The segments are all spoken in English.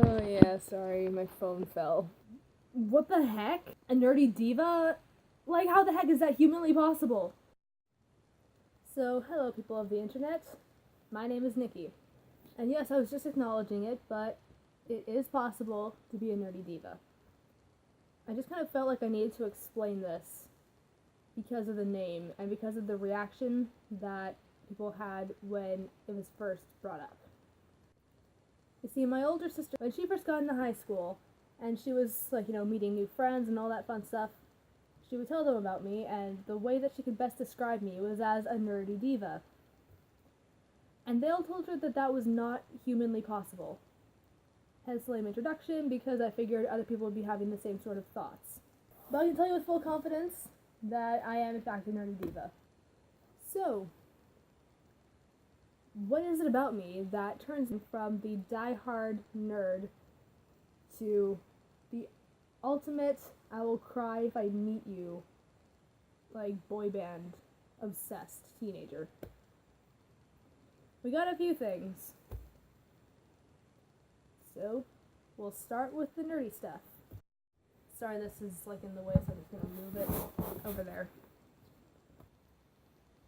Oh yeah, sorry, my phone fell. What the heck? A nerdy diva? Like, how the heck is that humanly possible? So, hello, people of the internet. My name is Nikki. And yes, I was just acknowledging it, but it is possible to be a nerdy diva. I just kind of felt like I needed to explain this because of the name and because of the reaction that people had when it was first brought up. You see, my older sister, when she first got into high school, and she was, like, meeting new friends and all that fun stuff, she would tell them about me, and the way that she could best describe me was as a nerdy diva. And they all told her that that was not humanly possible. Hence the lame introduction, because I figured other people would be having the same sort of thoughts. But I can tell you with full confidence that I am, in fact, a nerdy diva. So, what is it about me that turns me from the die-hard nerd to the ultimate I will cry if I meet you, like, boy band obsessed teenager? We got a few things. So, we'll start with the nerdy stuff. Sorry, this is like in the way, so I'm just gonna move it over there.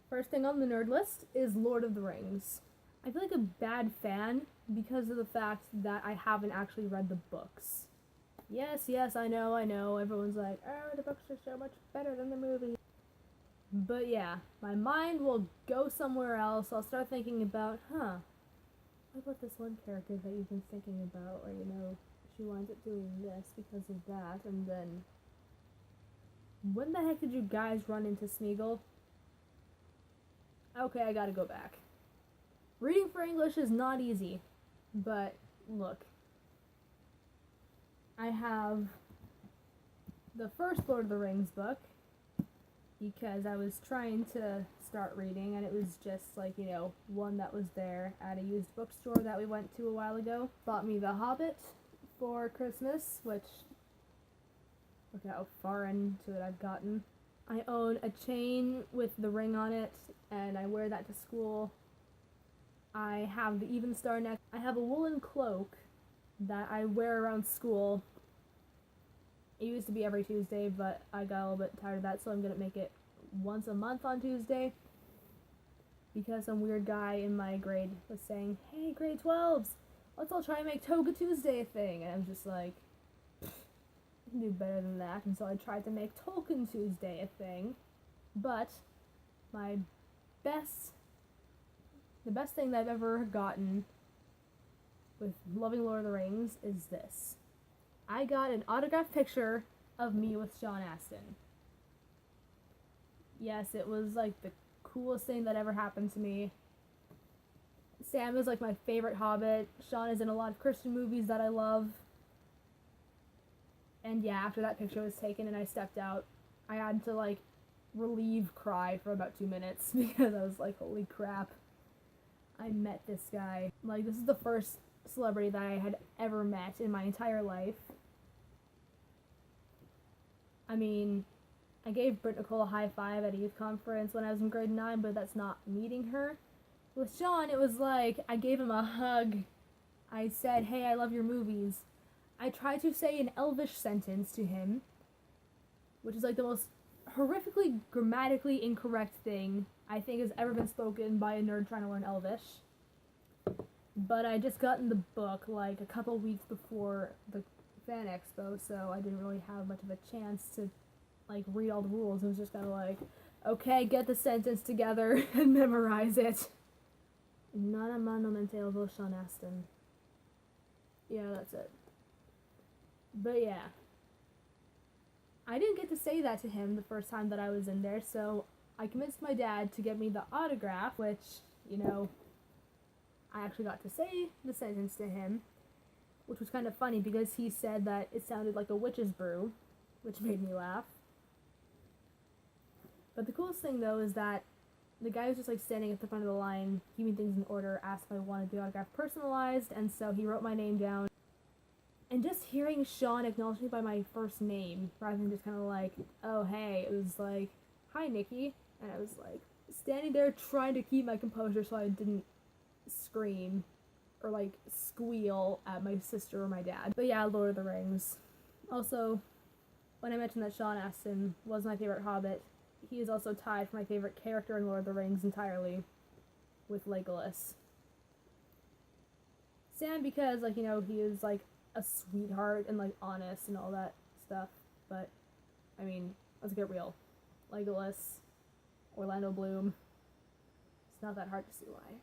First thing on the nerd list is Lord of the Rings. I feel like a bad fan because of the fact that I haven't actually read the books. Yes, I know, everyone's like, oh, the books are so much better than the movie. But yeah, my mind will go somewhere else. I'll start thinking about, what about this one character that you've been thinking about, or, she winds up doing this because of that, and then, when the heck did you guys run into Smeagol? Okay, I gotta go back. Reading for English is not easy, but look. I have the first Lord of the Rings book, because I was trying to start reading, and it was just like, one that was there at a used bookstore that we went to a while ago. Bought me The Hobbit for Christmas, which, look how far into it I've gotten. I own a chain with the ring on it, and I wear that to school. I have the Evenstar neck. I have a woolen cloak that I wear around school. It used to be every Tuesday, but I got a little bit tired of that, so I'm gonna make it once a month on Tuesday. Because some weird guy in my grade was saying, hey, grade 12s, let's all try and make Toga Tuesday a thing. And I was just like, I can do better than that. And so I tried to make Tolkien Tuesday a thing. But the best thing that I've ever gotten with loving Lord of the Rings is this. I got an autographed picture of me with Sean Astin. Yes, it was like the coolest thing that ever happened to me. Sam is like my favorite Hobbit. Sean is in a lot of Christian movies that I love. And yeah, after that picture was taken and I stepped out, I had to like relieve cry for about 2 minutes because I was like, holy crap. I met this guy. Like, this is the first celebrity that I had ever met in my entire life. I mean, I gave Britt Nicole a high five at a youth conference when I was in grade 9, but that's not meeting her. With Sean, it was like, I gave him a hug. I said, hey, I love your movies. I tried to say an Elvish sentence to him, which is like the most horrifically grammatically incorrect thing I think has ever been spoken by a nerd trying to learn Elvish. But I just gotten the book like a couple weeks before the fan expo, so I didn't really have much of a chance to like read all the rules. It was just kind of like, okay, get the sentence together and memorize it. Nana mano mente elvo Sean Astin. Yeah, that's it. But yeah, I didn't get to say that to him the first time that I was in there, so I convinced my dad to get me the autograph, which, I actually got to say the sentence to him, which was kind of funny because he said that it sounded like a witch's brew, which made me laugh. But the coolest thing, though, is that the guy was just like standing at the front of the line, keeping things in order, asked if I wanted the autograph personalized, and so he wrote my name down. And just hearing Sean acknowledge me by my first name, rather than just kind of like, oh, hey, it was like, hi, Nikki. And I was like, standing there trying to keep my composure so I didn't scream or like squeal at my sister or my dad. But yeah, Lord of the Rings. Also, when I mentioned that Sean Astin was my favorite Hobbit, he is also tied for my favorite character in Lord of the Rings entirely with Legolas. Sam because, like, you know, he is like a sweetheart and like honest and all that stuff. But I mean, let's get real. Legolas, Orlando Bloom. It's not that hard to see why.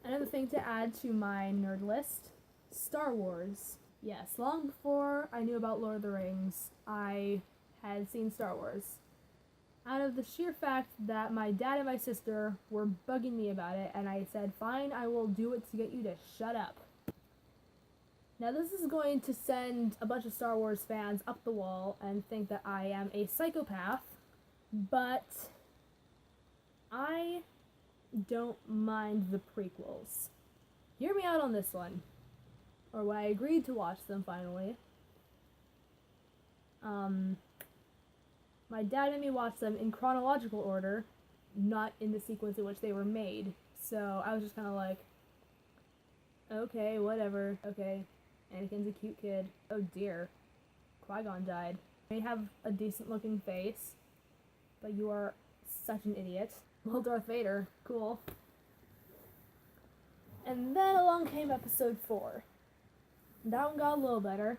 Another thing to add to my nerd list, Star Wars. Yes, long before I knew about Lord of the Rings, I had seen Star Wars. Out of the sheer fact that my dad and my sister were bugging me about it, and I said, fine, I will do it to get you to shut up. Now this is going to send a bunch of Star Wars fans up the wall and think that I am a psychopath, but I don't mind the prequels. Hear me out on this one. Or when I agreed to watch them finally. My dad made me watch them in chronological order, not in the sequence in which they were made. So I was just kind of like, okay, whatever. Okay, Anakin's a cute kid. Oh dear, Qui-Gon died. You may have a decent looking face, but you are such an idiot. Well, Darth Vader, cool. And then along came episode 4. That one got a little better.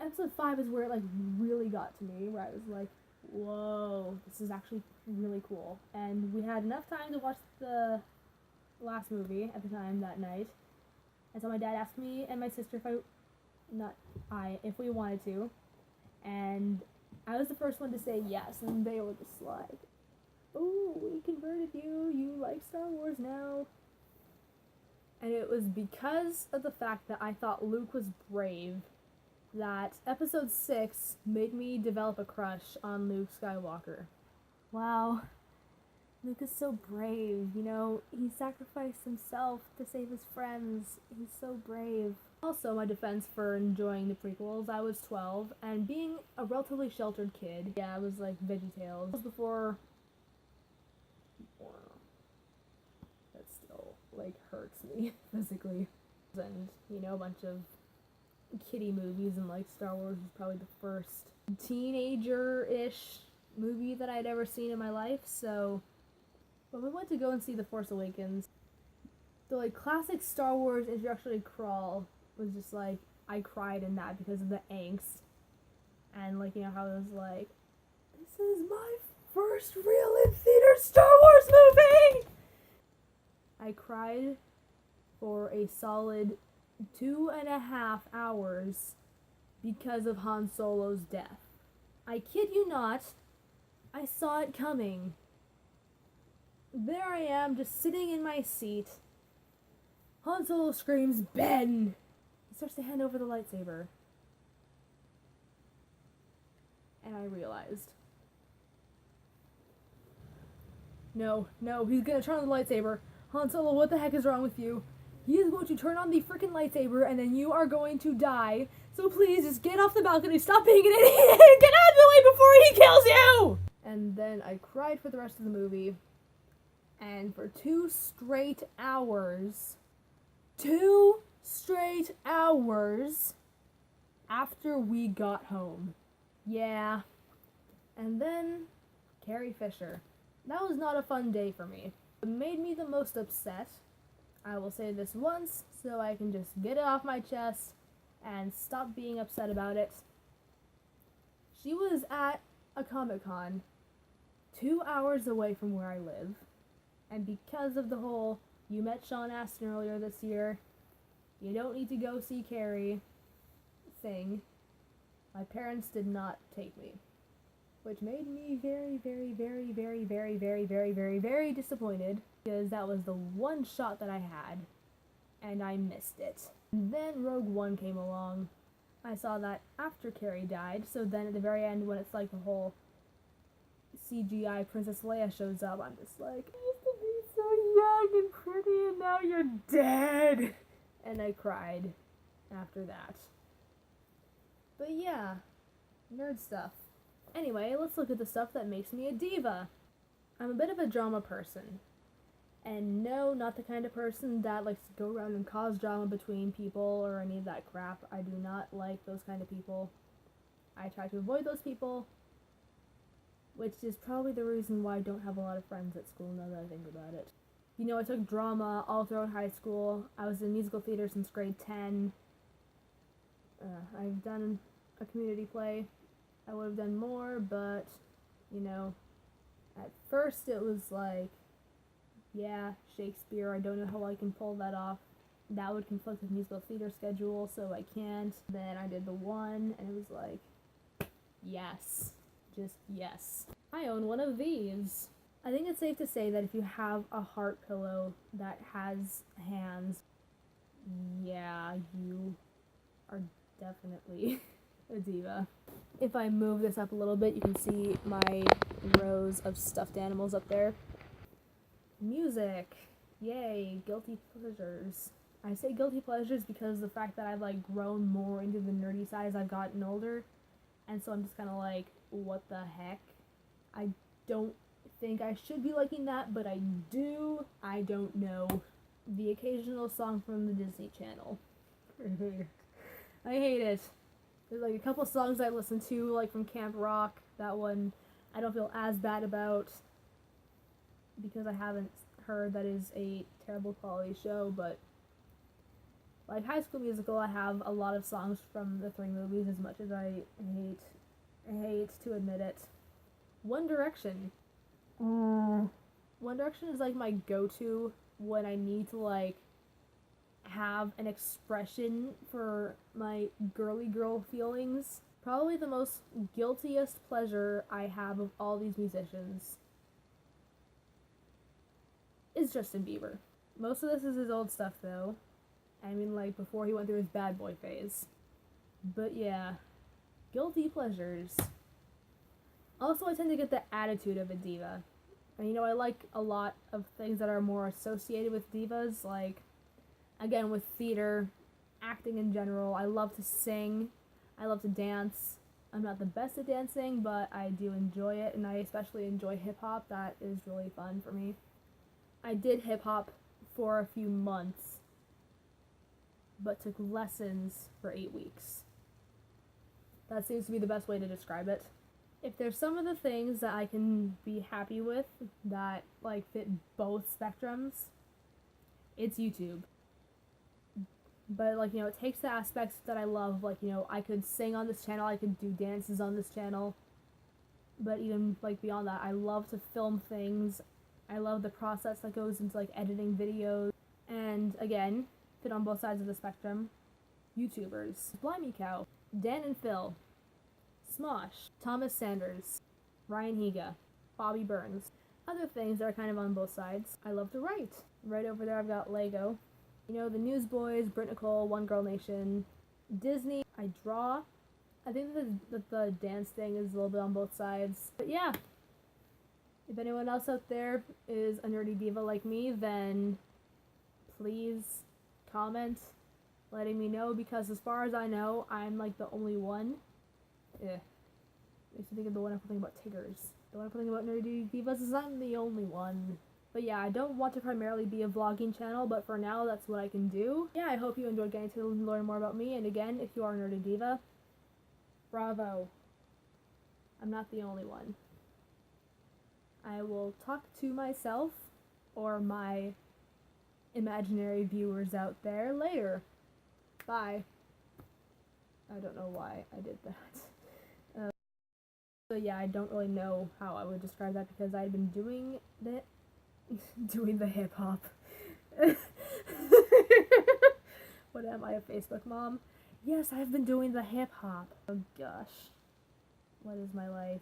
Episode 5 is where it like really got to me, where I was like, whoa, this is actually really cool. And we had enough time to watch the last movie at the time that night. And so my dad asked me and my sister if we wanted to. And I was the first one to say yes, and they were just like, oh, we converted you, you like Star Wars now. And it was because of the fact that I thought Luke was brave that episode 6 made me develop a crush on Luke Skywalker. Wow, Luke is so brave, you know, he sacrificed himself to save his friends, he's so brave. Also, my defense for enjoying the prequels, I was 12, and being a relatively sheltered kid, yeah, I was like VeggieTales. It was before, wow, that still, like, hurts me physically. And, you know, a bunch of kiddie movies, and like Star Wars was probably the first teenager-ish movie that I'd ever seen in my life. So when we went to go and see The Force Awakens, the like classic Star Wars introductory crawl was just like, I cried in that because of the angst, and like, you know, how it was like, this is my first real in theater Star Wars movie. I cried for a solid 2.5 hours because of Han Solo's death. I kid you not, I saw it coming. There I am, just sitting in my seat. Han Solo screams, Ben! He starts to hand over the lightsaber. And I realized, no, he's gonna turn on the lightsaber. Han Solo, what the heck is wrong with you? He is going to turn on the freaking lightsaber, and then you are going to die. So please, just get off the balcony, stop being an idiot, and get out of the way before he kills you! And then I cried for the rest of the movie. And for 2 straight hours, after we got home. Yeah. And then, Carrie Fisher. That was not a fun day for me. What made me the most upset, I will say this once, so I can just get it off my chest and stop being upset about it. She was at a Comic-Con 2 hours away from where I live, and because of the whole, you met Sean Astin earlier this year, you don't need to go see Carrie thing, my parents did not take me. Which made me very, very, very, very, very, very, very, very, very disappointed, because that was the one shot that I had, and I missed it. And then Rogue One came along. I saw that after Carrie died, so then at the very end, when it's like the whole CGI Princess Leia shows up, I'm just like, you used to be so young and pretty, and now you're dead! And I cried after that. But yeah, nerd stuff. Anyway, let's look at the stuff that makes me a diva. I'm a bit of a drama person. And no, not the kind of person that likes to go around and cause drama between people or any of that crap. I do not like those kind of people. I try to avoid those people, which is probably the reason why I don't have a lot of friends at school now that I think about it. You know, I took drama all throughout high school. I was in musical theater since grade 10. I've done a community play. I would have done more, but, you know, at first it was like, yeah, Shakespeare, I don't know how I can pull that off. That would conflict with musical theater schedule, so I can't. Then I did the one, and it was like, yes. Just yes. I own one of these. I think it's safe to say that if you have a heart pillow that has hands, yeah, you are definitely a diva. If I move this up a little bit, you can see my rows of stuffed animals up there. Music. Yay, guilty pleasures. I say guilty pleasures because the fact that I've like grown more into the nerdy side as I've gotten older, and so I'm just kind of like, what the heck? I don't think I should be liking that, but I do. I don't know. The occasional song from the Disney Channel. I hate it. There's like a couple songs I listen to, like from Camp Rock. That one I don't feel as bad about because I haven't heard that is a terrible quality show, but like High School Musical, I have a lot of songs from the 3 movies, as much as I hate to admit it. One Direction. One Direction is like my go-to when I need to like have an expression for my girly girl feelings. Probably the most guiltiest pleasure I have of all these musicians is Justin Bieber. Most of this is his old stuff though. I mean, like before he went through his bad boy phase. But yeah, guilty pleasures. Also, I tend to get the attitude of a diva. And you know, I like a lot of things that are more associated with divas, like, again, with theater, acting in general. I love to sing. I love to dance. I'm not the best at dancing, but I do enjoy it, and I especially enjoy hip-hop. That is really fun for me. I did hip-hop for a few months, but took lessons for 8 weeks. That seems to be the best way to describe it. If there's some of the things that I can be happy with that like fit both spectrums, it's YouTube. But like, you know, it takes the aspects that I love, like, you know, I could sing on this channel, I could do dances on this channel, but even like beyond that, I love to film things. I love the process that goes into like editing videos. And again, fit on both sides of the spectrum. YouTubers. Blimey Cow. Dan and Phil. Smosh, Thomas Sanders, Ryan Higa, Bobby Burns. Other things that are kind of on both sides. I love to write. Right over there I've got Lego. You know, the Newsboys, Britt Nicole, One Girl Nation, Disney. I draw. I think that the dance thing is a little bit on both sides. But yeah, if anyone else out there is a nerdy diva like me, then please comment letting me know, because as far as I know, I'm like the only one. Makes me think of the wonderful thing about Tiggers. The wonderful thing about Nerdy Divas is I'm the only one. But yeah, I don't want to primarily be a vlogging channel, but for now, that's what I can do. Yeah, I hope you enjoyed getting to learn more about me, and again, if you are a Nerdy Diva, bravo. I'm not the only one. I will talk to myself, or my imaginary viewers out there, later. Bye. I don't know why I did that. So yeah, I don't really know how I would describe that, because I'd been doing the hip hop. What am I, a Facebook mom? Yes, I've been doing the hip hop. Oh gosh. What is my life?